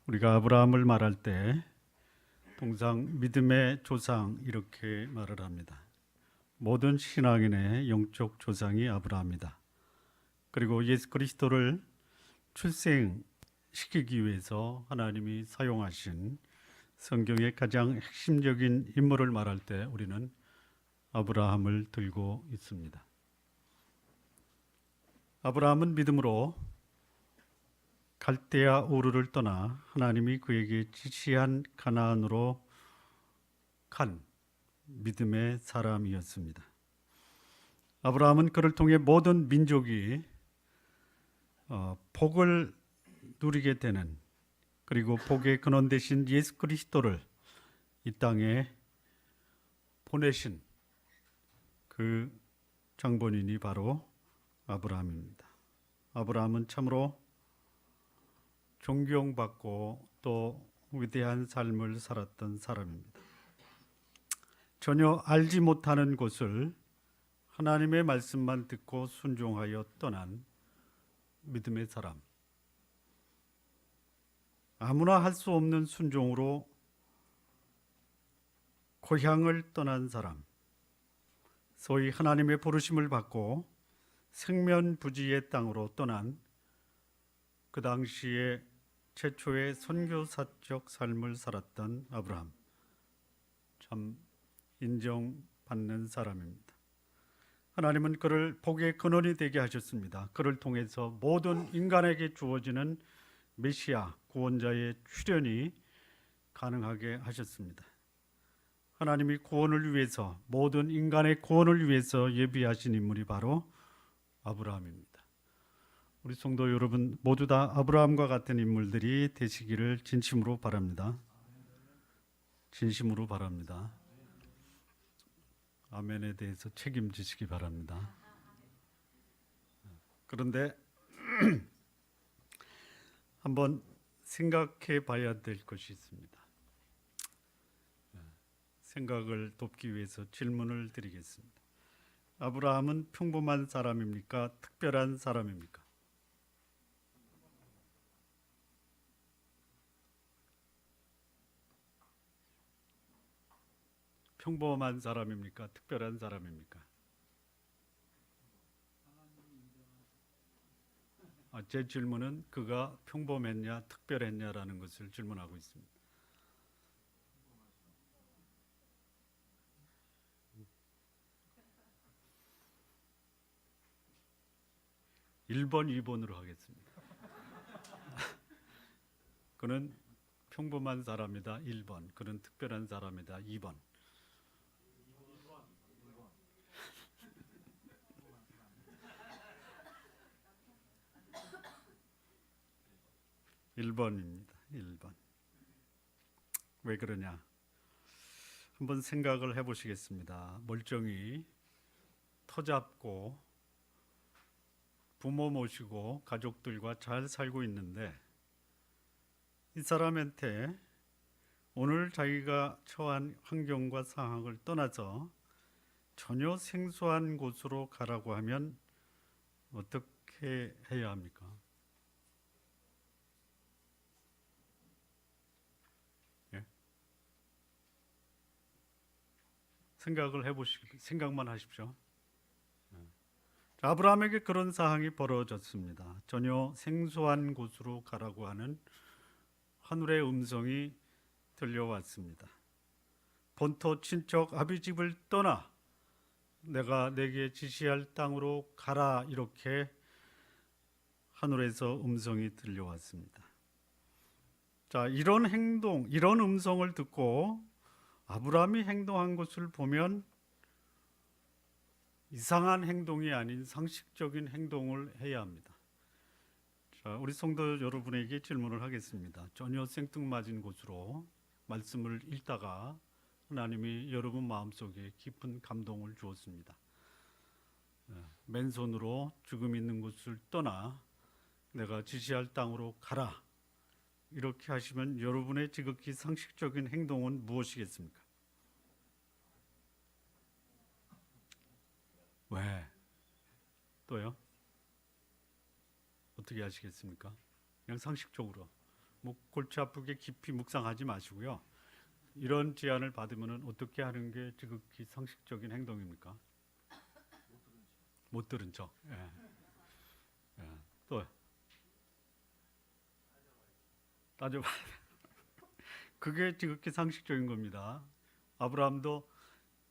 우리가 아브라함을 말할 때 통상 믿음의 조상 이렇게 말을 합니다. 모든 신앙인의 영적 조상이 아브라함이다. 그리고 예수 그리스도를 출생시키기 위해서 하나님이 사용하신 성경의 가장 핵심적인 인물을 말할 때 우리는 아브라함을 들고 있습니다. 아브라함은 믿음으로 갈대아 우르를 떠나 하나님이 그에게 지시한 가나안으로 간 믿음의 사람이었습니다. 아브라함은 그를 통해 모든 민족이 복을 누리게 되는, 그리고 복의 근원 되신 예수 그리스도를 이 땅에 보내신 그 장본인이 바로 아브라함입니다. 아브라함은 참으로 존경받고 또 위대한 삶을 살았던 사람입니다. 전혀 알지 못하는 곳을 하나님의 말씀만 듣고 순종하여 떠난 믿음의 사람. 아무나 할 수 없는 순종으로 고향을 떠난 사람. 소위 하나님의 부르심을 받고 생면부지의 땅으로 떠난 그 당시에 최초의 선교사적 삶을 살았던 아브라함. 참 인정받는 사람입니다. 하나님은 그를 복의 근원이 되게 하셨습니다. 그를 통해서 모든 인간에게 주어지는 메시아 구원자의 출현이 가능하게 하셨습니다. 하나님이 구원을 위해서, 모든 인간의 구원을 위해서 예비하신 인물이 바로 아브라함입니다. 우리 성도 여러분 모두 다 아브라함과 같은 인물들이 되시기를 진심으로 바랍니다. 진심으로 바랍니다. 아멘에 대해서 책임지시기 바랍니다. 그런데 한번 생각해 봐야 될 것이 있습니다. 생각을 돕기 위해서 질문을 드리겠습니다. 아브라함은 평범한 사람입니까? 특별한 사람입니까? 평범한 사람입니까? 특별한 사람입니까? 제 질문은 그가 평범했냐, 특별했냐라는 것을 질문하고 있습니다. 1번, 2번으로 하겠습니다. 그는 평범한 사람이다. 1번. 그는 특별한 사람이다. 2번. 1번입니다. 1번. 왜 그러냐? 한번 생각을 해보시겠습니다. 멀쩡히 터잡고 부모 모시고 가족들과 잘 살고 있는데 이 사람한테 오늘 자기가 처한 환경과 상황을 떠나서 전혀 생소한 곳으로 가라고 하면 어떻게 해야 합니까? 예? 생각을 해보시고 생각만 하십시오. 아브라함에게 그런 상황이 벌어졌습니다. 전혀 생소한 곳으로 가라고 하는 하늘의 음성이 들려왔습니다. 본토 친척 아비집을 떠나 내가 내게 지시할 땅으로 가라, 이렇게 하늘에서 음성이 들려왔습니다. 자, 이런 행동, 이런 음성을 듣고 아브라함이 행동한 것을 보면 이상한 행동이 아닌 상식적인 행동을 해야 합니다. 자, 우리 성도 여러분에게 질문을 하겠습니다. 전혀 생뚱맞은 곳으로 말씀을 읽다가 하나님이 여러분 마음속에 깊은 감동을 주었습니다. 맨손으로 죽음 있는 곳을 떠나 내가 지시할 땅으로 가라, 이렇게 하시면 여러분의 지극히 상식적인 행동은 무엇이겠습니까? 왜? 또요? 어떻게 하시겠습니까? 그냥 상식적으로 골치 아프게 깊이 묵상하지 마시고요. 이런 제안을 받으면 어떻게 하는 게 지극히 상식적인 행동입니까? 못 들은 척. 예. 예. 또 따져봐. 그게 지극히 상식적인 겁니다. 아브라함도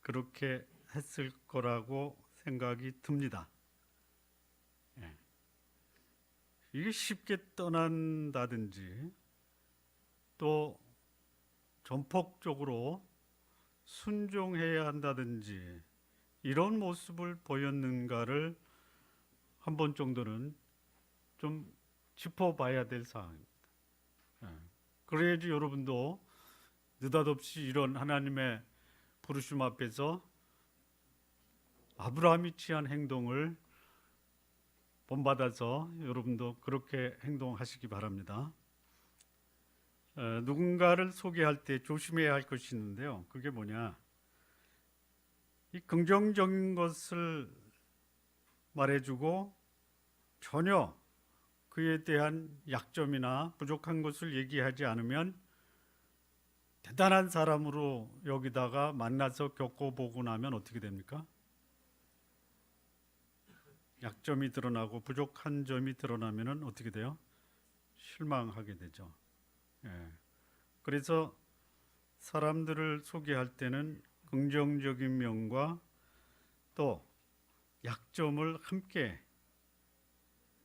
그렇게 했을 거라고 생각이 듭니다. 예. 이게 쉽게 떠난다든지 또 전폭적으로 순종해야 한다든지 이런 모습을 보였는가를 한 번 정도는 좀 짚어봐야 될 사항입니다. 예. 그래야지 여러분도 느닷없이 이런 하나님의 부르심 앞에서 아브라함이 취한 행동을 본받아서 여러분도 그렇게 행동하시기 바랍니다. 누군가를 소개할 때 조심해야 할 것이 있는데요. 그게 뭐냐? 이 긍정적인 것을 말해주고 전혀 그에 대한 약점이나 부족한 것을 얘기하지 않으면 대단한 사람으로 여기다가 만나서 겪어보고 나면 어떻게 됩니까? 약점이 드러나고 부족한 점이 드러나면 어떻게 돼요? 실망하게 되죠. 예. 그래서 사람들을 소개할 때는 긍정적인 면과 또 약점을 함께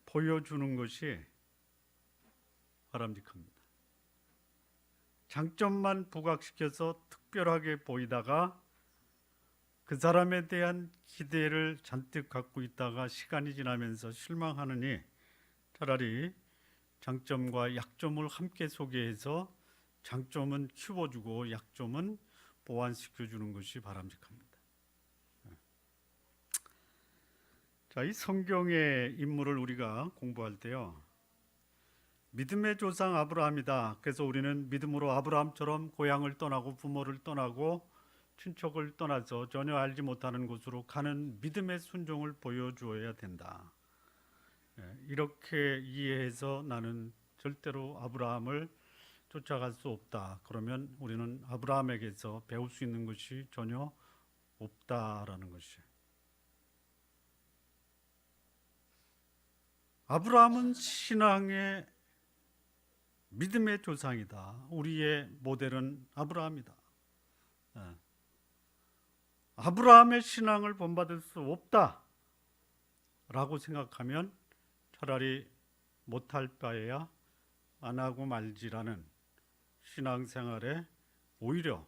보여주는 것이 바람직합니다. 장점만 부각시켜서 특별하게 보이다가 그 사람에 대한 기대를 잔뜩 갖고 있다가 시간이 지나면서 실망하느니 차라리 장점과 약점을 함께 소개해서 장점은 키워주고 약점은 보완시켜주는 것이 바람직합니다. 자, 이 성경의 인물을 우리가 공부할 때요, 믿음의 조상 아브라함이다. 그래서 우리는 믿음으로 아브라함처럼 고향을 떠나고 부모를 떠나고 친척을 떠나서 전혀 알지 못하는 곳으로 가는 믿음의 순종을 보여주어야 된다. 이렇게 이해해서 나는 절대로 아브라함을 쫓아갈 수 없다. 그러면 우리는 아브라함에게서 배울 수 있는 것이 전혀 없다라는 것이에요. 아브라함은 신앙의 믿음의 조상이다. 우리의 모델은 아브라함이다. 아브라함의 신앙을 본받을 수 없다 라고 생각하면 차라리 못할 바에야 안 하고 말지라는 신앙생활에 오히려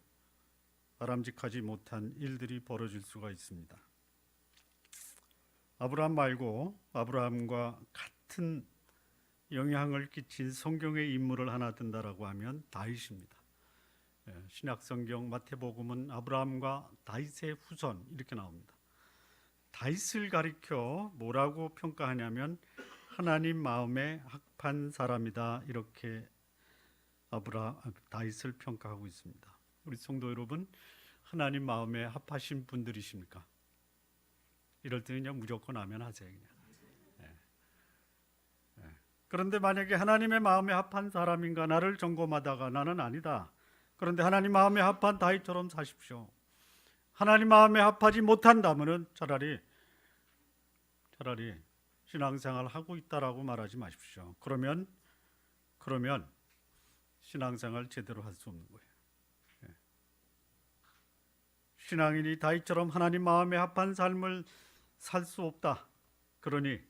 바람직하지 못한 일들이 벌어질 수가 있습니다. 아브라함 말고 아브라함과 같은 영향을 끼친 성경의 인물을 하나 든다라고 하면 다윗입니다. 신약성경 마태복음은 아브라함과 다윗의 후손 이렇게 나옵니다. 다윗을 가리켜 뭐라고 평가하냐면 하나님 마음에 합한 사람이다, 이렇게 다윗을 평가하고 있습니다. 우리 성도 여러분, 하나님 마음에 합하신 분들이십니까? 이럴 때는 그냥 무조건 아멘 하세요. 그냥. 그런데 만약에 하나님의 마음에 합한 사람인가 나를 점검하다가 나는 아니다, 그런데 하나님 마음에 합한 다윗처럼 사십시오. 하나님 마음에 합하지 못한다면은 차라리 신앙생활 하고 있다라고 말하지 마십시오. 그러면 신앙생활 제대로 할 수 없는 거예요. 신앙인이 다윗처럼 하나님 마음에 합한 삶을 살 수 없다. 그러니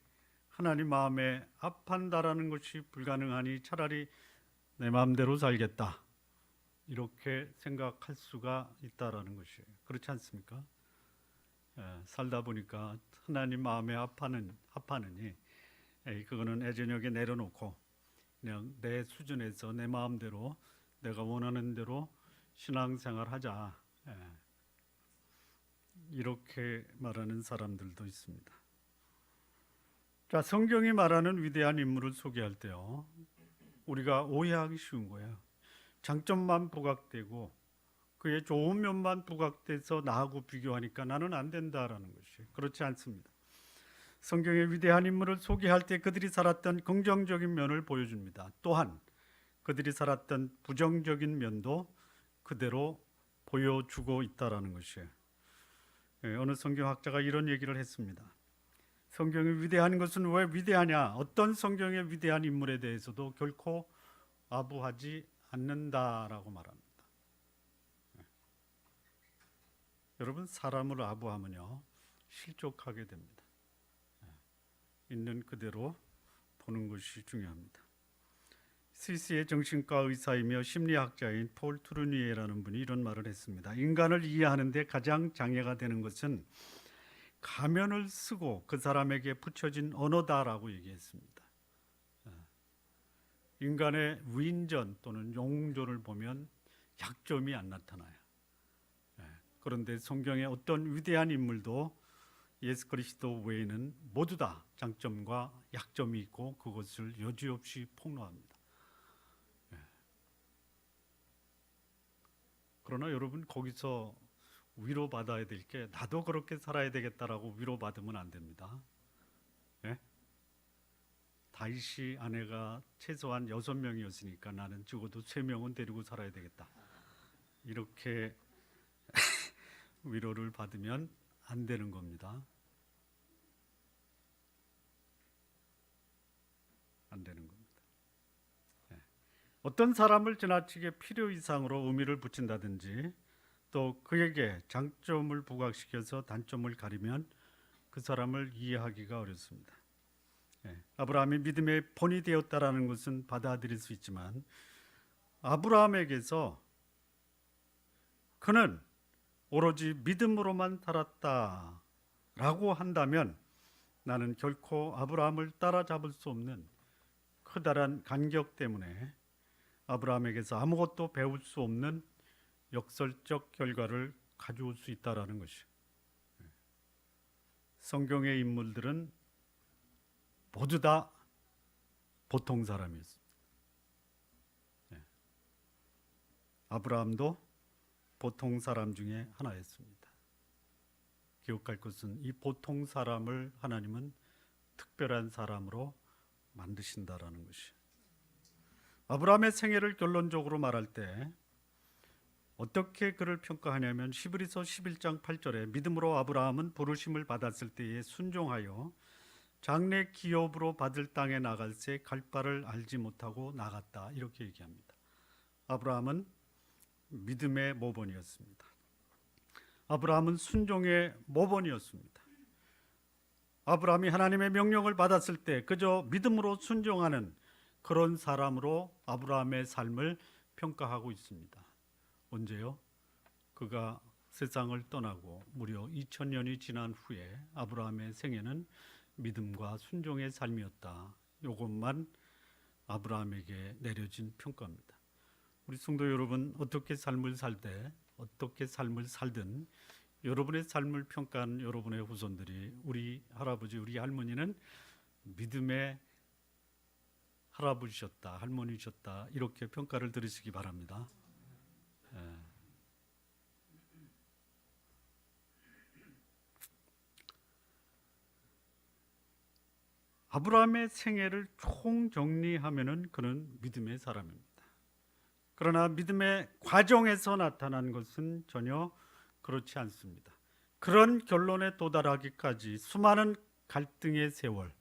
하나님 마음에 합한다라는 것이 불가능하니 차라리 내 마음대로 살겠다, 이렇게 생각할 수가 있다라는 것이에요. 그렇지 않습니까? 살다 보니까 하나님 마음에 합하느니 그거는 애저녁에 내려놓고 그냥 내 수준에서 내 마음대로 내가 원하는 대로 신앙생활하자, 이렇게 말하는 사람들도 있습니다. 자, 성경이 말하는 위대한 인물을 소개할 때요, 우리가 오해하기 쉬운 거예요. 장점만 부각되고 그의 좋은 면만 부각돼서 나하고 비교하니까 나는 안 된다라는 것이 그렇지 않습니다. 성경의 위대한 인물을 소개할 때 그들이 살았던 긍정적인 면을 보여줍니다. 또한 그들이 살았던 부정적인 면도 그대로 보여주고 있다라는 것이에요. 어느 성경학자가 이런 얘기를 했습니다. 성경이 위대한 것은 왜 위대하냐? 어떤 성경의 위대한 인물에 대해서도 결코 아부하지 않는다라고 말합니다. 여러분, 사람을 아부하면요 실족하게 됩니다. 있는 그대로 보는 것이 중요합니다. 스위스의 정신과 의사이며 심리학자인 폴 투르니에라는 분이 이런 말을 했습니다. 인간을 이해하는 데 가장 장애가 되는 것은 가면을 쓰고 그 사람에게 붙여진 언어다라고 얘기했습니다. 인간의 위인전 또는 영웅전을 보면 약점이 안 나타나요. 그런데 성경의 어떤 위대한 인물도 예수 그리스도 외에는 모두 다 장점과 약점이 있고 그것을 여지없이 폭로합니다. 그러나 여러분, 거기서 위로받아야 될 게 나도 그렇게 살아야 되겠다라고 위로받으면 안 됩니다. 예? 다윗이 아내가 최소한 6명이었으니까 나는 적어도 3명은 데리고 살아야 되겠다. 이렇게 위로를 받으면 안 되는 겁니다. 안 되는 겁니다. 어떤 사람을 지나치게 필요 이상으로 의미를 붙인다든지 또 그에게 장점을 부각시켜서 단점을 가리면 그 사람을 이해하기가 어렵습니다. 아브라함이 믿음의 본이 되었다라는 것은 받아들일 수 있지만 아브라함에게서 그는 오로지 믿음으로만 살았다라고 한다면 나는 결코 아브라함을 따라잡을 수 없는 커다란 간격 때문에 아브라함에게서 아무것도 배울 수 없는 역설적 결과를 가져올 수 있다라는 것이. 성경의 인물들은 모두 다 보통 사람이었습니다. 아브라함도 보통 사람 중에 하나였습니다. 기억할 것은 이 보통 사람을 하나님은 특별한 사람으로 만드신다라는 것이. 아브라함의 생애를 결론적으로 말할 때 어떻게 그를 평가하냐면 히브리서 11장 8절에 믿음으로 아브라함은 부르심을 받았을 때에 순종하여 장래 기업으로 받을 땅에 나갈새 갈 바를 알지 못하고 나갔다, 이렇게 얘기합니다. 아브라함은 믿음의 모범이었습니다. 아브라함은 순종의 모범이었습니다. 아브라함이 하나님의 명령을 받았을 때 그저 믿음으로 순종하는 그런 사람으로 아브라함의 삶을 평가하고 있습니다. 언제요? 그가 세상을 떠나고 무려 2000년이 지난 후에 아브라함의 생애는 믿음과 순종의 삶이었다. 이것만 아브라함에게 내려진 평가입니다. 우리 성도 여러분, 어떻게 삶을 살되 어떻게 삶을 살든 여러분의 삶을 평가한 여러분의 후손들이 우리 할아버지, 우리 할머니는 믿음의 할아버지셨다, 할머니셨다, 이렇게 평가를 들으시기 바랍니다. 아브라함의 생애를 총정리하면은 그는 믿음의 사람입니다. 그러나 믿음의 과정에서 나타난 것은 전혀 그렇지 않습니다. 그런 결론에 도달하기까지 수많은 갈등의 세월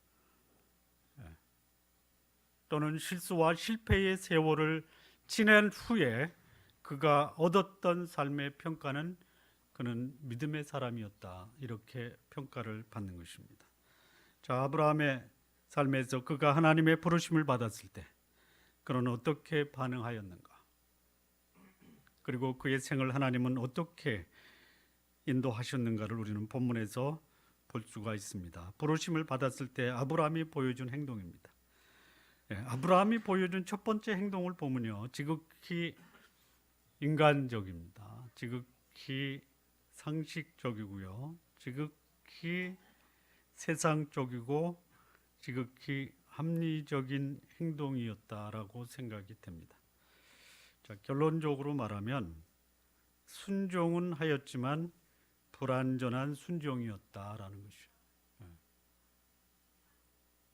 또는 실수와 실패의 세월을 지낸 후에 그가 얻었던 삶의 평가는 그는 믿음의 사람이었다, 이렇게 평가를 받는 것입니다. 자, 아브라함의 삶에서 그가 하나님의 부르심을 받았을 때 그는 어떻게 반응하였는가? 그리고 그의 생을 하나님은 어떻게 인도하셨는가를 우리는 본문에서 볼 수가 있습니다. 부르심을 받았을 때 아브라함이 보여준 행동입니다. 아브라함이 보여준 첫 번째 행동을 보면요, 지극히 인간적입니다. 지극히 상식적이고요, 지극히 세상적이고 지극히 합리적인 행동이었다라고 생각이 됩니다. 자, 결론적으로 말하면 순종은 하였지만 불완전한 순종이었다라는 것이죠.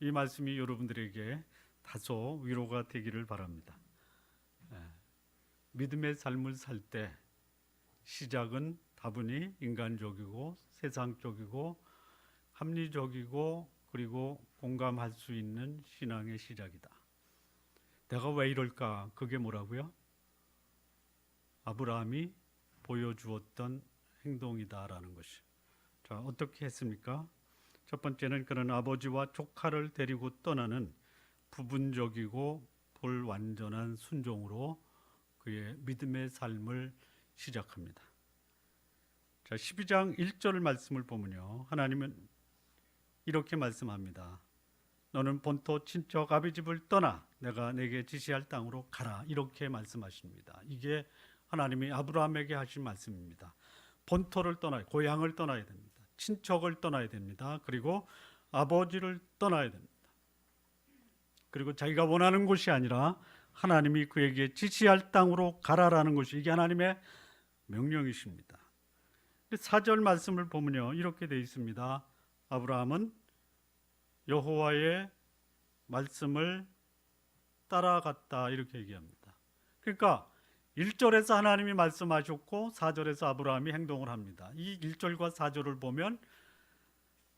이 말씀이 여러분들에게 다소 위로가 되기를 바랍니다. 믿음의 삶을 살 때 시작은 다분히 인간적이고 세상적이고 합리적이고 그리고 공감할 수 있는 신앙의 시작이다. 내가 왜 이럴까? 그게 뭐라고요? 아브라함이 보여주었던 행동이다라는 것이. 자, 어떻게 했습니까? 첫 번째는 그는 아버지와 조카를 데리고 떠나는 부분적이고 불완전한 순종으로 그의 믿음의 삶을 시작합니다. 자, 12장 1절 말씀을 보면요, 하나님은 이렇게 말씀합니다. 너는 본토 친척 아비 집을 떠나 내가 내게 지시할 땅으로 가라. 이렇게 말씀하십니다. 이게 하나님이 아브라함에게 하신 말씀입니다. 본토를 떠나야, 고향을 떠나야 됩니다. 친척을 떠나야 됩니다. 그리고 아버지를 떠나야 됩니다. 그리고 자기가 원하는 곳이 아니라 하나님이 그에게 지시할 땅으로 가라라는 것이 이게 하나님의 명령이십니다. 4절 말씀을 보면요, 이렇게 되어 있습니다. 아브라함은 여호와의 말씀을 따라갔다 이렇게 얘기합니다. 그러니까 1절에서 하나님이 말씀하셨고 4절에서 아브라함이 행동을 합니다. 이 1절과 4절을 보면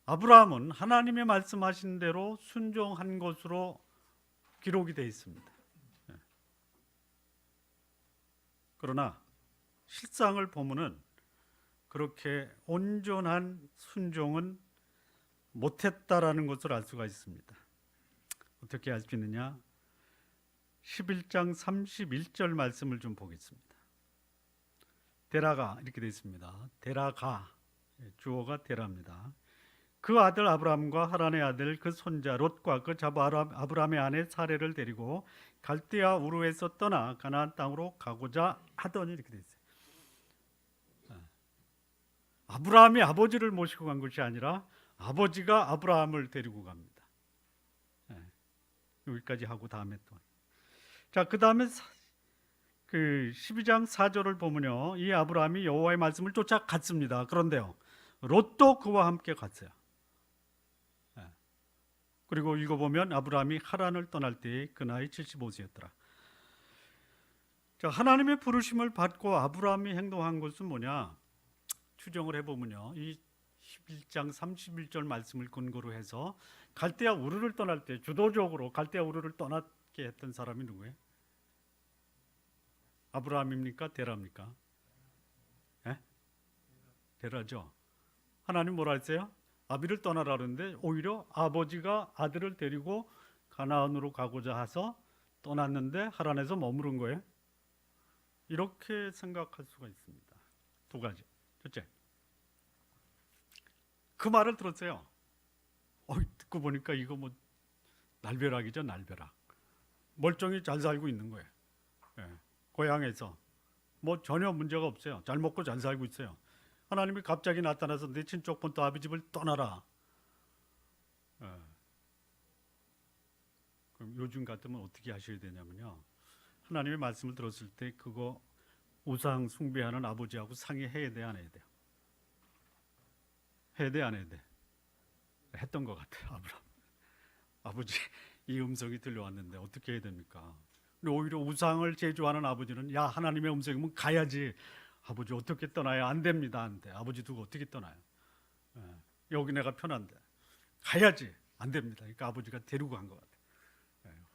아브라함은 하나님의 말씀하신 대로 순종한 것으로 기록이 되어 있습니다. 그러나 실상을 보면은 그렇게 온전한 순종은 못했다라는 것을 알 수가 있습니다. 어떻게 알 수 있느냐? 11장 31절 말씀을 좀 보겠습니다. 데라가 이렇게 되어 있습니다. 데라가, 주어가 데라입니다. 그 아들 아브라함과 하란의 아들 그 손자 롯과 그 자부 아브라함의 아내 사레를 데리고 갈대아 우르에서 떠나 가나안 땅으로 가고자 하더니 이렇게 되어 있어요. 아브라함이 아버지를 모시고 간 것이 아니라 아버지가 아브라함을 데리고 갑니다. 여기까지 하고 다음에 또. 자, 그 다음에 그 12장 4절을 보면요, 이 아브라함이 여호와의 말씀을 쫓아갔습니다. 그런데요, 롯도 그와 함께 갔어요. 그리고 읽어보면 아브라함이 하란을 떠날 때 그 나이 75세였더라. 자, 하나님의 부르심을 받고 아브라함이 행동한 것은 뭐냐? 추정을 해보면요, 이 11장 31절 말씀을 근거로 해서 갈대아 우르를 떠날 때 주도적으로 갈대아 우르를 떠나게 했던 사람이 누구예요? 아브라함입니까? 데라입니까? 데라죠. 하나님 뭐라 했어요? 아비를 떠나라 그러는데 오히려 아버지가 아들을 데리고 가나안으로 가고자 해서 떠났는데 하란에서 머무른 거예요. 이렇게 생각할 수가 있습니다. 두 가지. 첫째, 그 말을 들었어요. 듣고 보니까 이거 뭐 날벼락이죠, 날벼락. 멀쩡히 잘 살고 있는 거예요. 고향에서 뭐 전혀 문제가 없어요. 잘 먹고 잘 살고 있어요. 하나님이 갑자기 나타나서 내 친척 본토 아비 집을 떠나라. 그럼 요즘 같으면 어떻게 하셔야 되냐면요, 하나님의 말씀을 들었을 때 그거 우상 숭배하는 아버지하고 상의해야 돼, 안 해야 돼요? 해야 돼, 안 해야 돼? 했던 것 같아요. 아브라함 아버지 이 음성이 들려왔는데 어떻게 해야 됩니까? 근데 오히려 우상을 제조하는 아버지는 야, 하나님의 음성이면 가야지. 아버지 어떻게 떠나요? 안 됩니다. 안 돼. 아버지 두고 어떻게 떠나요? 여기 내가 편한데 가야지. 안 됩니다. 그러니까 아버지가 데리고 간 것 같아요.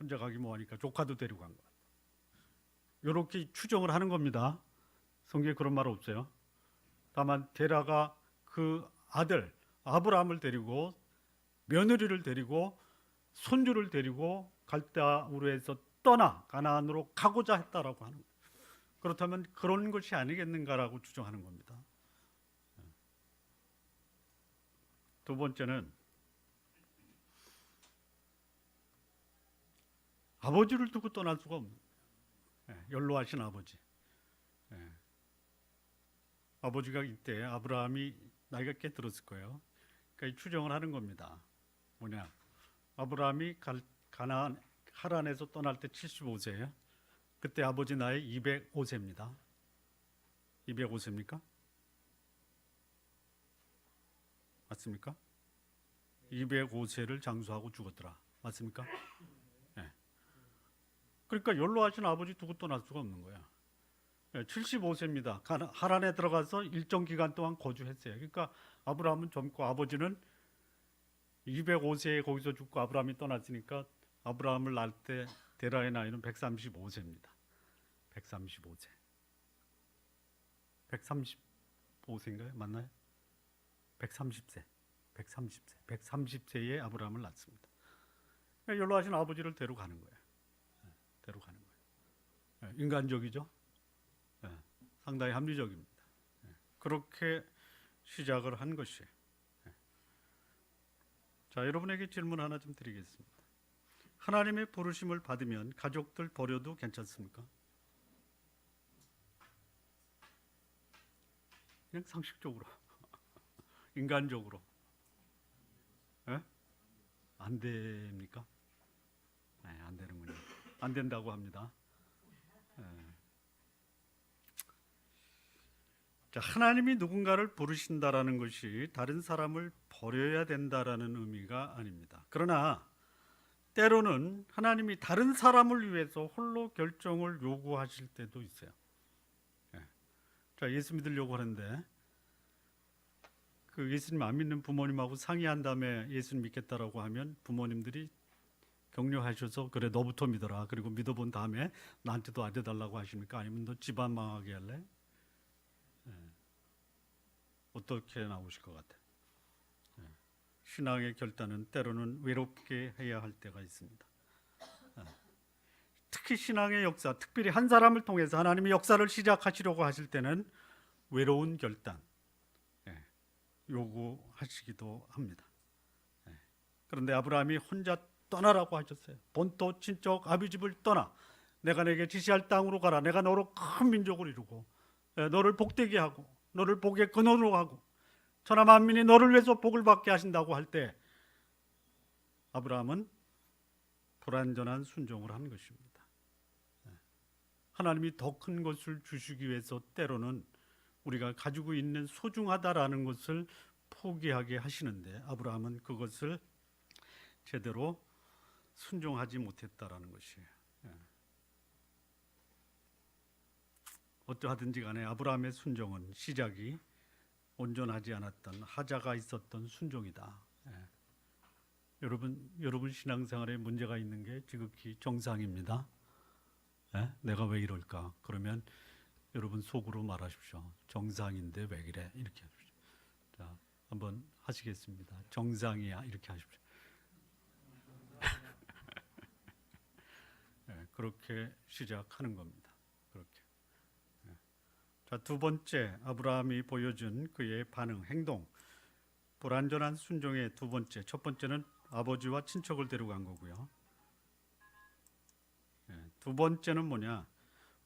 혼자 가기 뭐하니까 조카도 데리고 간 것 같아요. 이렇게 추정을 하는 겁니다. 성경에 그런 말 없어요. 다만 데라가 그 아들 아브라함을 데리고 며느리를 데리고 손주를 데리고 갈대아 우르에서 떠나 가나안으로 가고자 했다라고 하는 거예요. 그렇다면 그런 것이 아니겠는가라고 추정하는 겁니다. 두 번째는 아버지를 두고 떠날 수가 없는 거예요. 연로하신 아버지. 아버지가 이때 아브라함이 나이가 꽤 들었을 거예요. 그러니까 추정을 하는 겁니다. 뭐냐? 아브라함이 가나안 하란에서 떠날 때 75세예요. 그때 아버지 나이 205세입니다. 205세입니까? 맞습니까? 205세를 장수하고 죽었더라. 맞습니까? 네. 그러니까 연로하신 아버지 두고 떠날 수가 없는 거야. 75세입니다. 하란에 들어가서 일정 기간 동안 거주했어요. 그러니까 아브라함은 젊고 아버지는 205세에 거기서 죽고 아브라함이 떠났으니까 아브라함을 낳을 때 데라의 나이는 135세입니다. 135세. 135세인가요? 맞나요? 130세. 130세. 130세에 아브라함을 낳습니다. 연로하신 아버지를 데려가는 거예요. 데려가는 거예요. 인간적이죠? 상당히 합리적입니다. 그렇게 시작을 한 것이에요. 자, 여러분에게 질문 하나 좀 드리겠습니다. 하나님의 부르심을 받으면 가족들 버려도 괜찮습니까? 그냥 상식적으로, 인간적으로. 안 됩니까? 네, 안 되는군요. 안 된다고 합니다. 자, 하나님이 누군가를 부르신다라는 것이 다른 사람을 버려야 된다라는 의미가 아닙니다. 그러나 때로는 하나님이 다른 사람을 위해서 홀로 결정을 요구하실 때도 있어요. 자, 예수 믿으려고 하는데 그 예수님 안 믿는 부모님하고 상의한 다음에 예수님 믿겠다라고 하면 부모님들이 격려하셔서 그래 너부터 믿어라. 그리고 믿어본 다음에 나한테도 알려달라고 하십니까? 아니면 너 집안 망하게 할래? 어떻게 나오실 것 같아요? 신앙의 결단은 때로는 외롭게 해야 할 때가 있습니다. 특히 신앙의 역사, 특별히 한 사람을 통해서 하나님이 역사를 시작하시려고 하실 때는 외로운 결단 요구하시기도 합니다. 그런데 아브라함이 혼자 떠나라고 하셨어요. 본토 친척 아비 집을 떠나 내가 내게 지시할 땅으로 가라. 내가 너로 큰 민족을 이루고 너를 복되게 하고 너를 복의 근원으로 하고 천하 만민이 너를 위해서 복을 받게 하신다고 할 때 아브라함은 불완전한 순종을 한 것입니다. 하나님이 더 큰 것을 주시기 위해서 때로는 우리가 가지고 있는 소중하다라는 것을 포기하게 하시는데 아브라함은 그것을 제대로 순종하지 못했다라는 것이에요. 어떠하든지 간에 아브라함의 순종은 시작이 온전하지 않았던 하자가 있었던 순종이다. 여러분 신앙생활에 문제가 있는 게 지극히 정상입니다. 내가 왜 이럴까? 그러면 여러분 속으로 말하십시오. 정상인데 왜 이래? 이렇게 하십시오. 자, 한번 하시겠습니다. 정상이야 이렇게 하십시오. 그렇게 시작하는 겁니다. 그렇게. 자, 두 번째 아브라함이 보여준 그의 반응, 행동, 불완전한 순종의 두 번째. 첫 번째는 아버지와 친척을 데려간 거고요. 두 번째는 뭐냐?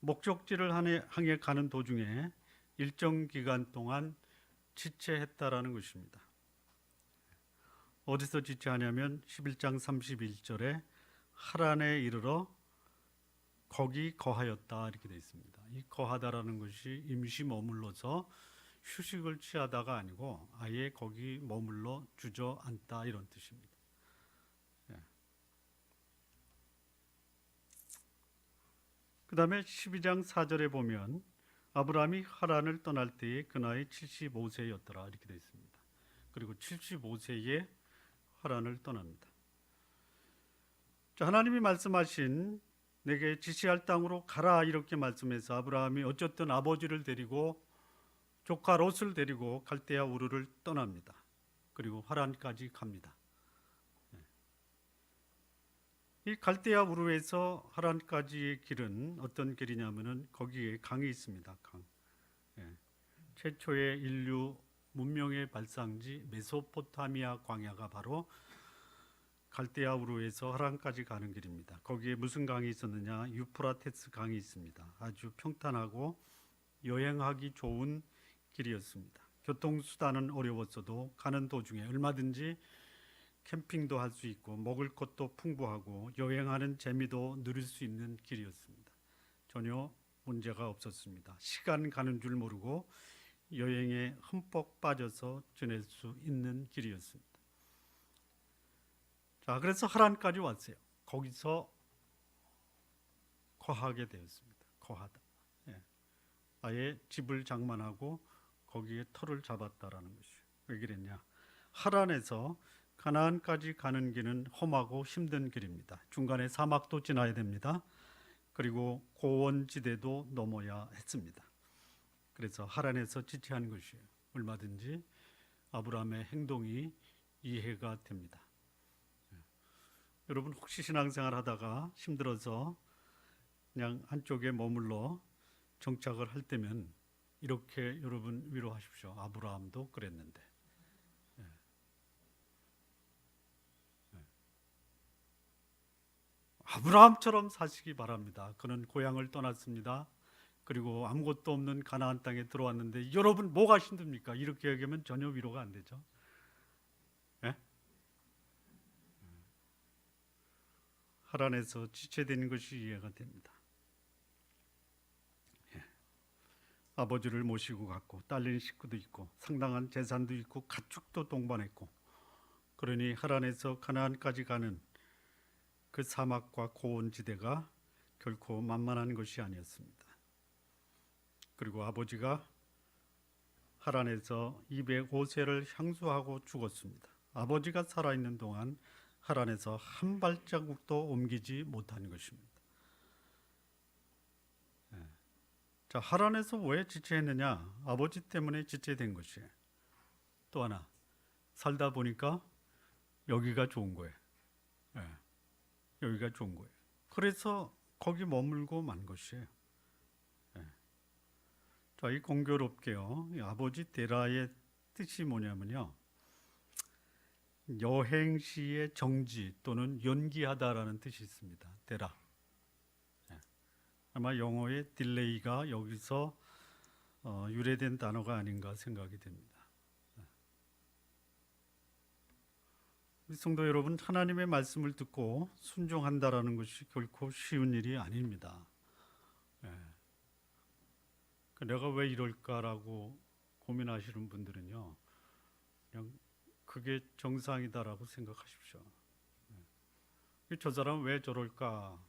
목적지를 향해 가는 도중에 일정 기간 동안 지체했다라는 것입니다. 어디서 지체하냐면 11장 31절에 하란에 이르러 거기 거하였다 이렇게 되어 있습니다. 이 거하다라는 것이 임시 머물러서 휴식을 취하다가 아니고 아예 거기 머물러 주저앉다 이런 뜻입니다. 그 다음에 12장 4절에 보면 아브라함이 하란을 떠날 때에 그 나이 75세였더라 이렇게 되어 있습니다. 그리고 75세에 하란을 떠납니다. 자, 하나님이 말씀하신 내게 지시할 땅으로 가라 이렇게 말씀해서 아브라함이 어쨌든 아버지를 데리고 조카 롯을 데리고 갈대아 우르를 떠납니다. 그리고 하란까지 갑니다. 이 갈대아 우르에서 하란까지의 길은 어떤 길이냐면은 거기에 강이 있습니다. 강. 최초의 인류 문명의 발상지 메소포타미아 광야가 바로 갈대아 우르에서 하란까지 가는 길입니다. 거기에 무슨 강이 있었느냐? 유프라테스 강이 있습니다. 아주 평탄하고 여행하기 좋은 길이었습니다. 교통수단은 어려웠어도 가는 도중에 얼마든지 캠핑도 할 수 있고 먹을 것도 풍부하고 여행하는 재미도 누릴 수 있는 길이었습니다. 전혀 문제가 없었습니다. 시간 가는 줄 모르고 여행에 흠뻑 빠져서 지낼 수 있는 길이었습니다. 자, 그래서 하란까지 왔어요. 거기서 거하게 되었습니다. 거하다. 아예 집을 장만하고 거기에 터를 잡았다라는 것이에요. 왜 그랬냐? 하란에서 가나안까지 가는 길은 험하고 힘든 길입니다. 중간에 사막도 지나야 됩니다. 그리고 고원지대도 넘어야 했습니다. 그래서 하란에서 지체한 것이에요. 얼마든지 아브라함의 행동이 이해가 됩니다. 여러분 혹시 신앙생활 하다가 힘들어서 그냥 한쪽에 머물러 정착을 할 때면 이렇게 여러분 위로하십시오. 아브라함도 그랬는데. 아브라함처럼 사시기 바랍니다. 그는 고향을 떠났습니다. 그리고 아무것도 없는 가나안 땅에 들어왔는데 여러분 뭐가 힘듭니까? 이렇게 얘기하면 전혀 위로가 안 되죠. 예? 하란에서 지체된 것이 이해가 됩니다. 예. 아버지를 모시고 갔고 딸린 식구도 있고 상당한 재산도 있고 가축도 동반했고 그러니 하란에서 가나안까지 가는 그 사막과 고원지대가 결코 만만한 것이 아니었습니다. 그리고 아버지가 하란에서 205세를 향수하고 죽었습니다. 아버지가 살아있는 동안 하란에서 한 발자국도 옮기지 못한 것입니다. 자, 하란에서 왜 지체했느냐? 아버지 때문에 지체된 것이에요. 또 하나, 살다 보니까 여기가 좋은 거예요. 여기가 좋은 거예요. 그래서 거기 머물고 만 것이에요. 자, 이 공교롭게요. 이 아버지 데라의 뜻이 뭐냐면요. 여행 시의 정지 또는 연기하다라는 뜻이 있습니다. 데라. 아마 영어의 딜레이가 여기서 유래된 단어가 아닌가 생각이 됩니다. 우리 성도 여러분, 하나님의 말씀을 듣고 순종한다라는 것이 결코 쉬운 일이 아닙니다. 내가 왜 이럴까라고 고민하시는 분들은요, 그냥 그게 정상이다라고 생각하십시오. 저 사람 왜 저럴까?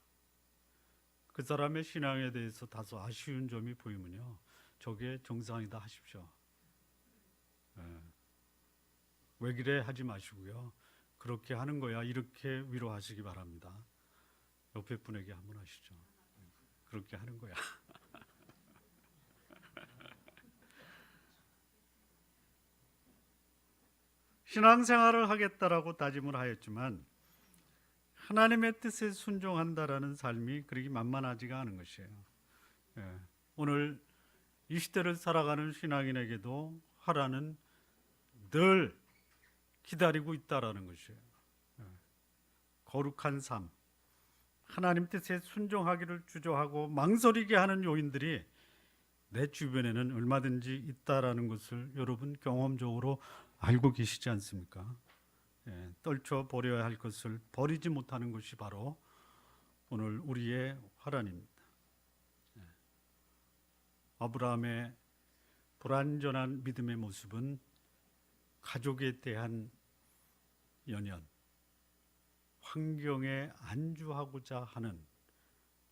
그 사람의 신앙에 대해서 다소 아쉬운 점이 보이면요, 저게 정상이다 하십시오. 왜 그래 하지 마시고요, 그렇게 하는 거야 이렇게 위로하시기 바랍니다. 옆에 분에게 한번 하시죠. 그렇게 하는 거야. 신앙생활을 하겠다라고 다짐을 하였지만 하나님의 뜻에 순종한다라는 삶이 그렇게 만만하지가 않은 것이에요. 오늘 이 시대를 살아가는 신앙인에게도 하라는 늘 기다리고 있다라는 것이에요. 거룩한 삶, 하나님 뜻에 순종하기를 주저하고 망설이게 하는 요인들이 내 주변에는 얼마든지 있다라는 것을 여러분 경험적으로 알고 계시지 않습니까? 떨쳐 버려야 할 것을 버리지 못하는 것이 바로 오늘 우리의 화란입니다. 아브라함의 불완전한 믿음의 모습은 가족에 대한 연연, 환경에 안주하고자 하는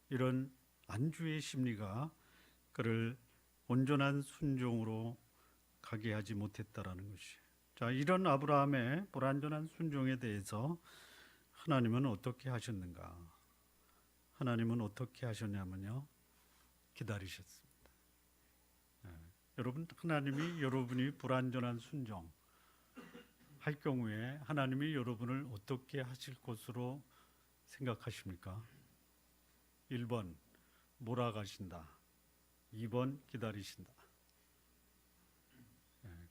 이런 안주의 심리가 그를 온전한 순종으로 가게 하지 못했다라는 것이. 자, 이런 아브라함의 불완전한 순종에 대해서 하나님은 어떻게 하셨는가? 하나님은 어떻게 하셨냐면요, 기다리셨습니다. 여러분, 하나님이 여러분이 불완전한 순종 할 경우에 하나님이 여러분을 어떻게 하실 것으로 생각하십니까? 1번 몰아가신다. 2번 기다리신다.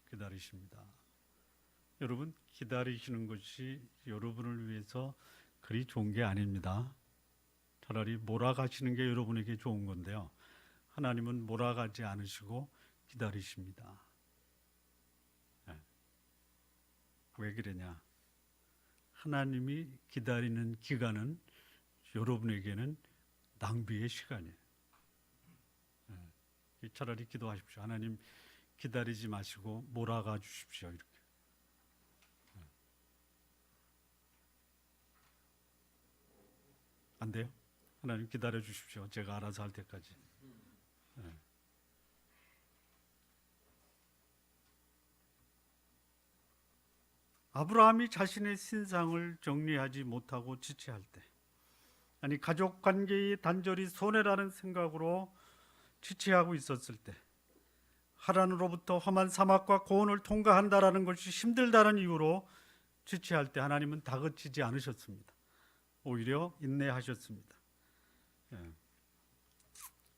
기다리십니다. 여러분, 기다리시는 것이 여러분을 위해서 그리 좋은 게 아닙니다. 차라리 몰아가시는 게 여러분에게 좋은 건데요, 하나님은 몰아가지 않으시고 기다리십니다. 왜 그러냐? 하나님이 기다리는 기간은 여러분에게는 낭비의 시간이에요. 차라리 기도하십시오. 하나님, 기다리지 마시고 몰아가 주십시오. 이렇게. 안 돼요? 하나님 기다려 주십시오. 제가 알아서 할 때까지. 아브라함이 자신의 신상을 정리하지 못하고 지체할 때, 아니 가족 관계의 단절이 손해라는 생각으로 지체하고 있었을 때, 하란으로부터 험한 사막과 고원을 통과한다라는 것이 힘들다는 이유로 지체할 때 하나님은 다그치지 않으셨습니다. 오히려 인내하셨습니다.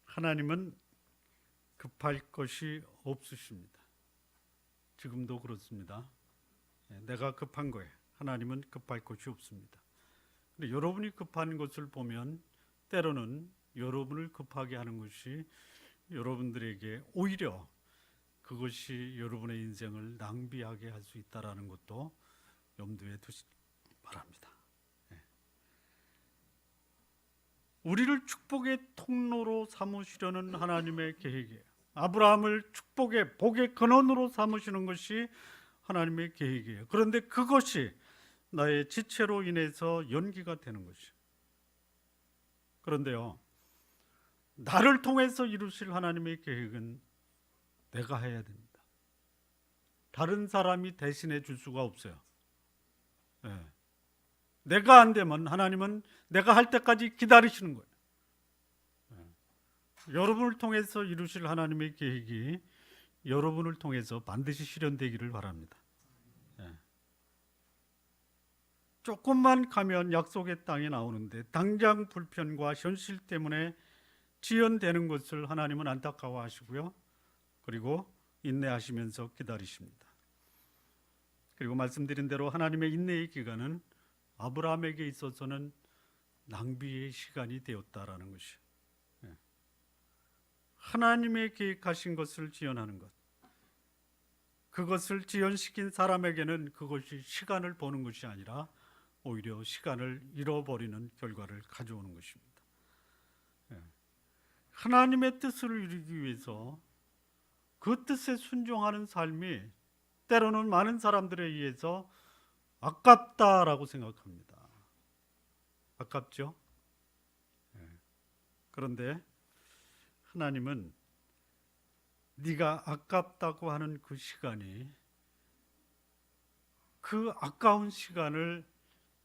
하나님은 급할 것이 없으십니다. 지금도 그렇습니다. 내가 급한 거예요. 하나님은 급할 것이 없습니다. 근데 여러분이 급한 것을 보면 때로는 여러분을 급하게 하는 것이 여러분들에게 오히려 그것이 여러분의 인생을 낭비하게 할 수 있다는 것도 염두에 두시기 바랍니다. 우리를 축복의 통로로 삼으시려는 하나님의 계획이에요. 아브라함을 축복의 복의 근원으로 삼으시는 것이 하나님의 계획이에요. 그런데 그것이 나의 지체로 인해서 연기가 되는 것이에요. 그런데요, 나를 통해서 이루실 하나님의 계획은 내가 해야 됩니다. 다른 사람이 대신해 줄 수가 없어요. 내가 안 되면 하나님은 내가 할 때까지 기다리시는 거예요. 여러분을 통해서 이루실 하나님의 계획이 여러분을 통해서 반드시 실현되기를 바랍니다. 조금만 가면 약속의 땅에 나오는데 당장 불편과 현실 때문에 지연되는 것을 하나님은 안타까워하시고요. 그리고 인내하시면서 기다리십니다. 그리고 말씀드린 대로 하나님의 인내의 기간은 아브라함에게 있어서는 낭비의 시간이 되었다라는 것이, 하나님의 계획하신 것을 지연하는 것, 그것을 지연시킨 사람에게는 그것이 시간을 버는 것이 아니라 오히려 시간을 잃어버리는 결과를 가져오는 것입니다. 하나님의 뜻을 이루기 위해서 그 뜻에 순종하는 삶이 때로는 많은 사람들에 의해서 아깝다라고 생각합니다. 아깝죠? 그런데 하나님은 네가 아깝다고 하는 그 시간이, 그 아까운 시간을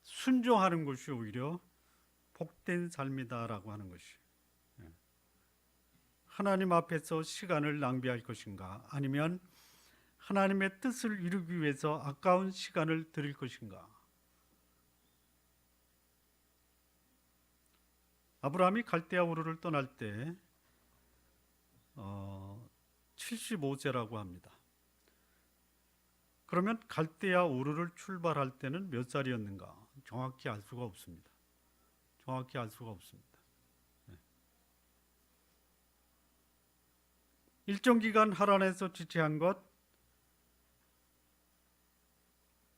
순종하는 것이 오히려 복된 삶이다라고 하는 것이, 하나님 앞에서 시간을 낭비할 것인가, 아니면 하나님의 뜻을 이루기 위해서 아까운 시간을 드릴 것인가. 아브라함이 갈대아 우르를 떠날 때 75세라고 합니다. 그러면 갈대아 우르를 출발할 때는 몇 살이었는가? 정확히 알 수가 없습니다. 정확히 알 수가 없습니다. 일정 기간 하란에서 지체한 것,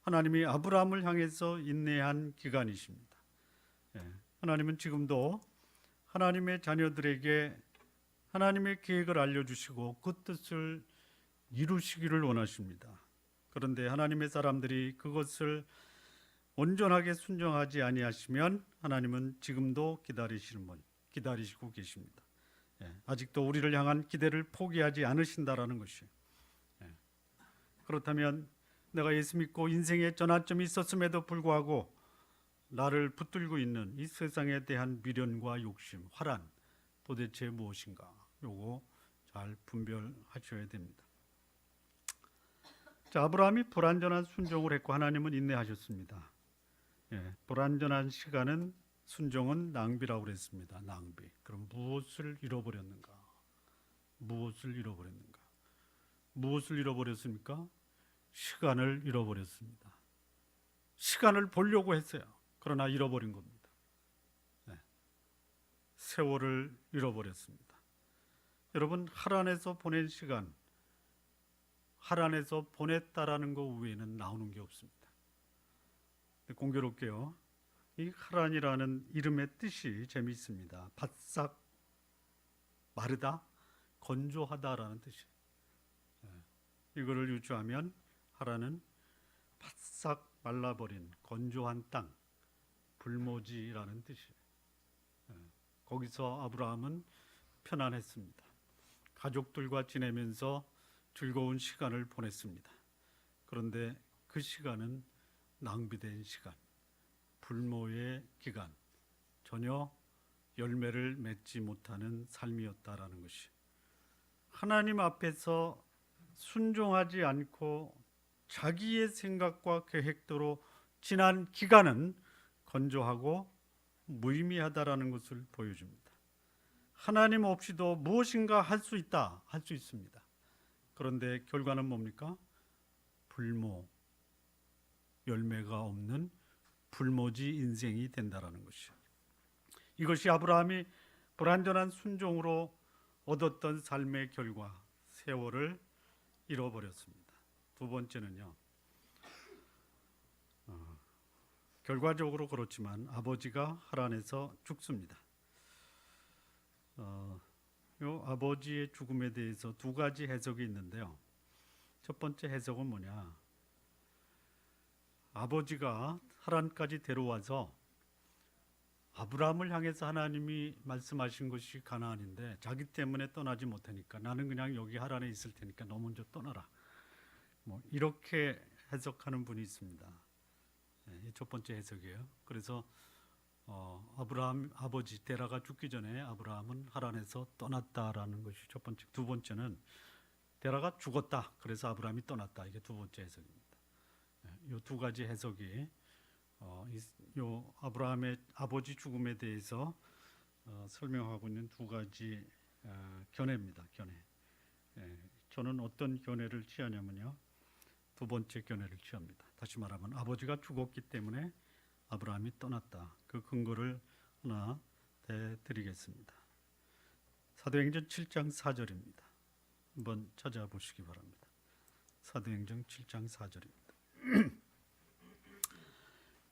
하나님이 아브라함을 향해서 인내한 기간이십니다. 하나님은 지금도 하나님의 자녀들에게 하나님의 계획을 알려주시고 그 뜻을 이루시기를 원하십니다. 그런데 하나님의 사람들이 그것을 온전하게 순종하지 아니하시면 하나님은 지금도 기다리시고 계십니다. 아직도 우리를 향한 기대를 포기하지 않으신다라는 것이에요. 그렇다면 내가 예수 믿고 인생의 전환점이 있었음에도 불구하고 나를 붙들고 있는 이 세상에 대한 미련과 욕심, 화란, 도대체 무엇인가? 요거 잘 분별하셔야 됩니다. 자, 아브라함이 불완전한 순종을 했고 하나님은 인내하셨습니다. 불완전한 시간은, 순종은 낭비라고 그랬습니다. 낭비. 그럼 무엇을 잃어버렸는가? 무엇을 잃어버렸는가? 무엇을 잃어버렸습니까? 시간을 잃어버렸습니다. 시간을 보려고 했어요. 그러나 잃어버린 겁니다. 세월을 잃어버렸습니다. 여러분, 하란에서 보낸 시간, 하란에서 보냈다라는 것 외에는 나오는 게 없습니다. 공교롭게요, 이 하란이라는 이름의 뜻이 재미있습니다. 바싹 마르다, 건조하다라는 뜻이에요. 이거를 유추하면 하란은 바싹 말라버린 건조한 땅, 불모지라는 뜻이에요. 거기서 아브라함은 편안했습니다. 가족들과 지내면서 즐거운 시간을 보냈습니다. 그런데 그 시간은 낭비된 시간, 불모의 기간, 전혀 열매를 맺지 못하는 삶이었다라는 것이, 하나님 앞에서 순종하지 않고 자기의 생각과 계획대로 지난 기간은 건조하고 무의미하다라는 것을 보여줍니다. 하나님 없이도 무엇인가 할 수 있다, 할 수 있습니다. 그런데 결과는 뭡니까? 불모, 열매가 없는 불모지 인생이 된다라는 것이요. 이것이 아브라함이 불완전한 순종으로 얻었던 삶의 결과, 세월을 잃어버렸습니다. 두 번째는요, 결과적으로 그렇지만 아버지가 하란에서 죽습니다. 요 아버지의 죽음에 대해서 두 가지 해석이 있는데요. 첫 번째 해석은 뭐냐? 아버지가 하란까지 데려와서 아브라함을 향해서 하나님이 말씀하신 것이 가나안인데 자기 때문에 떠나지 못하니까 나는 그냥 여기 하란에 있을 테니까 너 먼저 떠나라. 이렇게 해석하는 분이 있습니다. 첫 번째 해석이에요. 그래서 아브라함 아버지 데라가 죽기 전에 아브라함은 하란에서 떠났다라는 것이 첫 번째. 두 번째는 데라가 죽었다. 그래서 아브라함이 떠났다. 이게 두 번째 해석입니다. 이 두 가지 해석이 요 아브라함의 아버지 죽음에 대해서 설명하고 있는 두 가지 견해입니다. 견해. 저는 어떤 견해를 취하냐면요, 두 번째 견해를 취합니다. 다시 말하면 아버지가 죽었기 때문에 아브라함이 떠났다. 그 근거를 하나 대드리겠습니다. 사도행전 7장 4절입니다. 한번 찾아보시기 바랍니다. 사도행전 7장 4절입니다.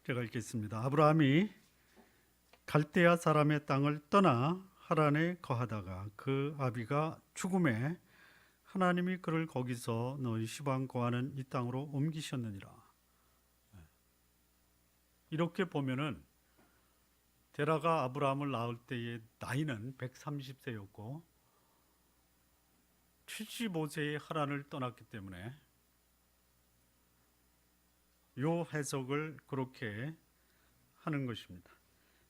제가 읽겠습니다. 아브라함이 갈대아 사람의 땅을 떠나 하란에 거하다가 그 아비가 죽음에 하나님이 그를 거기서 너희 시방 거하는 이 땅으로 옮기셨느니라. 이렇게 보면은 데라가 아브라함을 낳을 때의 나이는 130세였고 75세에 하란을 떠났기 때문에 요 해석을 그렇게 하는 것입니다.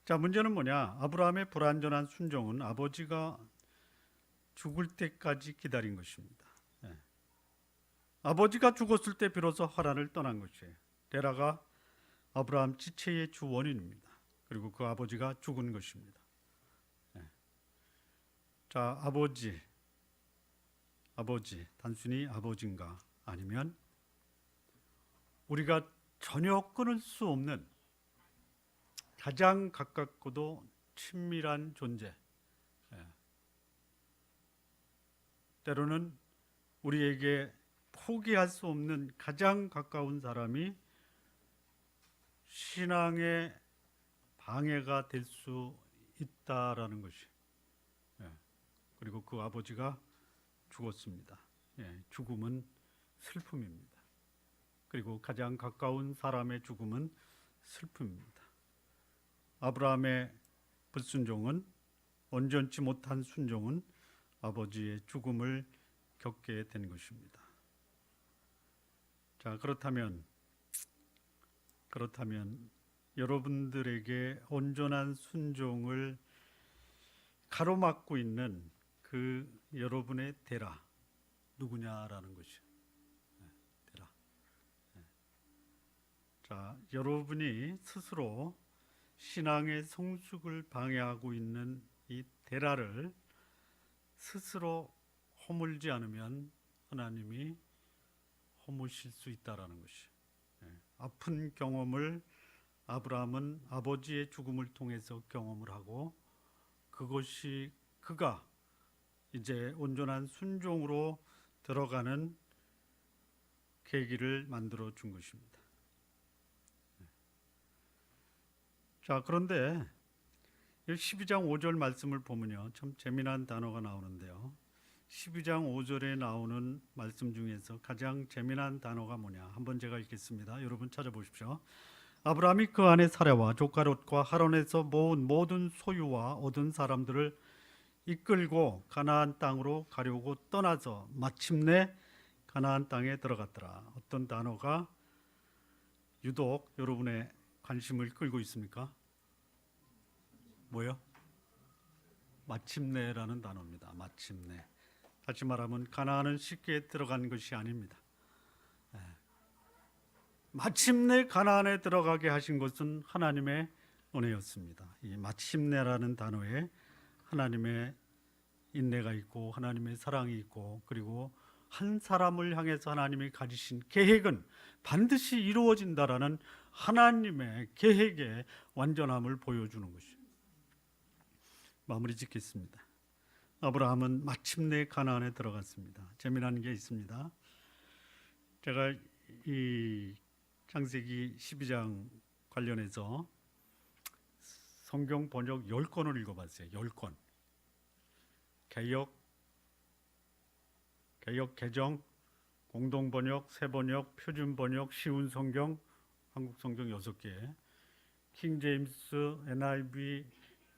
자, 문제는 뭐냐? 아브라함의 불완전한 순종은 아버지가 죽을 때까지 기다린 것입니다. 아버지가 죽었을 때 비로소 하란을 떠난 것이에요. 데라가 아브라함 지체의 주 원인입니다. 그리고 그 아버지가 죽은 것입니다. 자, 아버지 단순히 아버지인가? 아니면 우리가 전혀 끊을 수 없는 가장 가깝고도 친밀한 존재, 때로는 우리에게 포기할 수 없는 가장 가까운 사람이 신앙의 방해가 될 수 있다라는 것이, 그리고 그 아버지가 죽었습니다. 죽음은 슬픔입니다. 그리고 가장 가까운 사람의 죽음은 슬픔입니다. 아브라함의 불순종은, 온전치 못한 순종은 아버지의 죽음을 겪게 된 것입니다. 자, 그렇다면 여러분들에게 온전한 순종을 가로막고 있는 그 여러분의 데라 누구냐라는 것이요. 데라. 자, 여러분이 스스로 신앙의 성숙을 방해하고 있는 이 데라를 스스로 허물지 않으면 하나님이 허무실 수 있다라는 것이. 아픈 경험을 아브라함은 아버지의 죽음을 통해서 경험을 하고, 그것이 그가 이제 온전한 순종으로 들어가는 계기를 만들어 준 것입니다. 자, 그런데 12장 5절 말씀을 보면요, 참 재미난 단어가 나오는데요. 12장 5절에 나오는 말씀 중에서 가장 재미난 단어가 뭐냐? 한번 제가 읽겠습니다. 여러분 찾아보십시오. 아브라함이 그 안에 사례와 조카 롯과 하란에서 모은 모든 소유와 얻은 사람들을 이끌고 가나안 땅으로 가려고 떠나서 마침내 가나안 땅에 들어갔더라. 어떤 단어가 유독 여러분의 관심을 끌고 있습니까? 뭐요? 마침내라는 단어입니다. 마침내. 다시 말하면 가나안은 쉽게 들어간 것이 아닙니다. 마침내 가나안에 들어가게 하신 것은 하나님의 은혜였습니다. 이 마침내라는 단어에 하나님의 인내가 있고 하나님의 사랑이 있고 그리고 한 사람을 향해서 하나님이 가지신 계획은 반드시 이루어진다라는 하나님의 계획의 완전함을 보여주는 것이죠. 마무리 짓겠습니다. 아브라함은 마침내 가나안에 들어갔습니다. 재미난 게 있습니다. 제가 이 창세기 12장 관련해서 성경 번역 10권을 읽어봤어요. 10권. 개역, 개정, 공동번역, 새번역, 표준번역, 쉬운 성경, 한국 성경 6개, 킹제임스, NIV,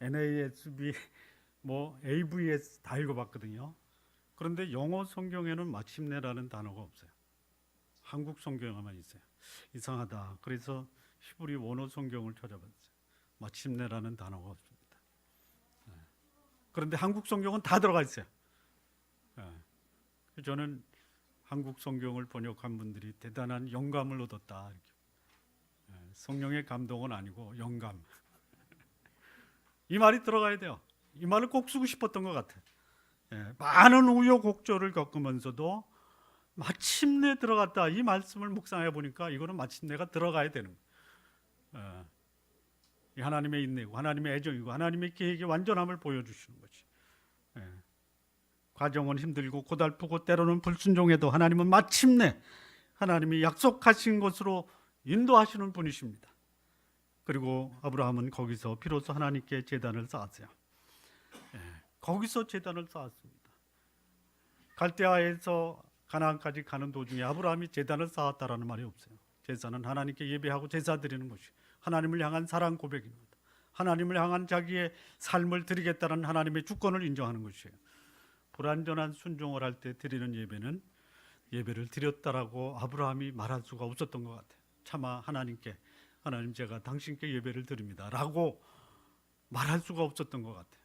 NASB, AVS 다 읽어봤거든요. 그런데 영어 성경에는 마침내라는 단어가 없어요. 한국 성경에만 있어요. 이상하다. 그래서 히브리 원어 성경을 찾아봤어요. 마침내라는 단어가 없습니다. 그런데 한국 성경은 다 들어가 있어요. 저는 한국 성경을 번역한 분들이 대단한 영감을 얻었다. 이렇게. 성령의 감동은 아니고 영감. 이 말이 들어가야 돼요. 이 말을 꼭 쓰고 싶었던 것 같아요. 많은 우여곡절을 겪으면서도 마침내 들어갔다. 이 말씀을 묵상해 보니까 이거는 마침내가 들어가야 되는 거예요. 하나님의 인내고 하나님의 애정이고 하나님의 계획의 완전함을 보여주시는 거지. 과정은 힘들고 고달프고 때로는 불순종해도 하나님은 마침내 하나님이 약속하신 것으로 인도하시는 분이십니다. 그리고 아브라함은 거기서 비로소 하나님께 제단을 쌓았어요. 거기서 제단을 쌓았습니다. 갈대아에서 가나안까지 가는 도중에 아브라함이 제단을 쌓았다라는 말이 없어요. 제사는 하나님께 예배하고 제사 드리는 것이 하나님을 향한 사랑 고백입니다. 하나님을 향한 자기의 삶을 드리겠다는 하나님의 주권을 인정하는 것이에요. 불완전한 순종을 할 때 드리는 예배는 예배를 드렸다라고 아브라함이 말할 수가 없었던 것 같아요. 차마 하나님께 하나님 제가 당신께 예배를 드립니다 라고 말할 수가 없었던 것 같아요.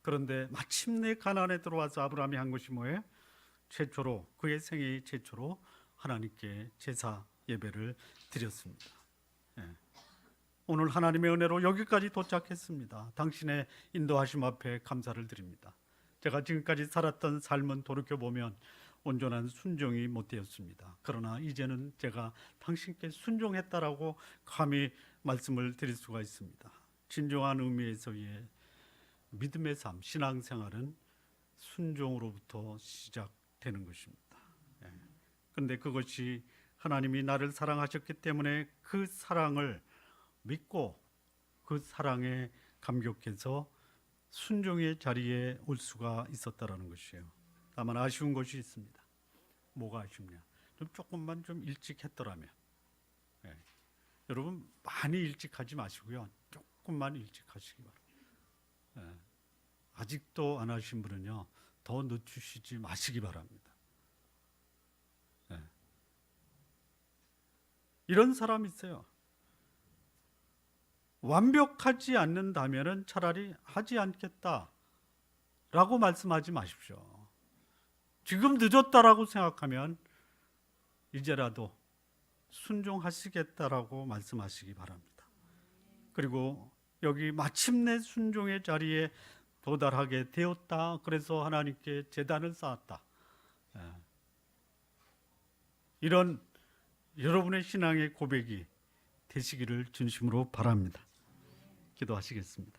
그런데 마침내 가나안에 들어와서 아브라함이 한 것이 뭐예요? 최초로 그의 생애 최초로 하나님께 제사 예배를 드렸습니다. 오늘 하나님의 은혜로 여기까지 도착했습니다. 당신의 인도하심 앞에 감사를 드립니다. 제가 지금까지 살았던 삶은 돌이켜보면 온전한 순종이 못 되었습니다. 그러나 이제는 제가 당신께 순종했다라고 감히 말씀을 드릴 수가 있습니다. 진정한 의미에서의 믿음의 삶, 신앙생활은 순종으로부터 시작되는 것입니다. 그런데 그것이 하나님이 나를 사랑하셨기 때문에 그 사랑을 믿고 그 사랑에 감격해서 순종의 자리에 올 수가 있었다라는 것이에요. 다만 아쉬운 것이 있습니다. 뭐가 아쉽냐? 조금만 좀 일찍 했더라면. 여러분 많이 일찍 하지 마시고요. 조금만 일찍 하시기 바랍니다. 아직도 안 하신 분은요, 더 늦추시지 마시기 바랍니다. 이런 사람이 있어요. 완벽하지 않는다면 차라리 하지 않겠다라고 말씀하지 마십시오. 지금 늦었다라고 생각하면 이제라도 순종하시겠다라고 말씀하시기 바랍니다. 그리고 여기 마침내 순종의 자리에 도달하게 되었다. 그래서 하나님께 제단을 쌓았다. 이런 여러분의 신앙의 고백이 되시기를 진심으로 바랍니다. 기도하시겠습니다.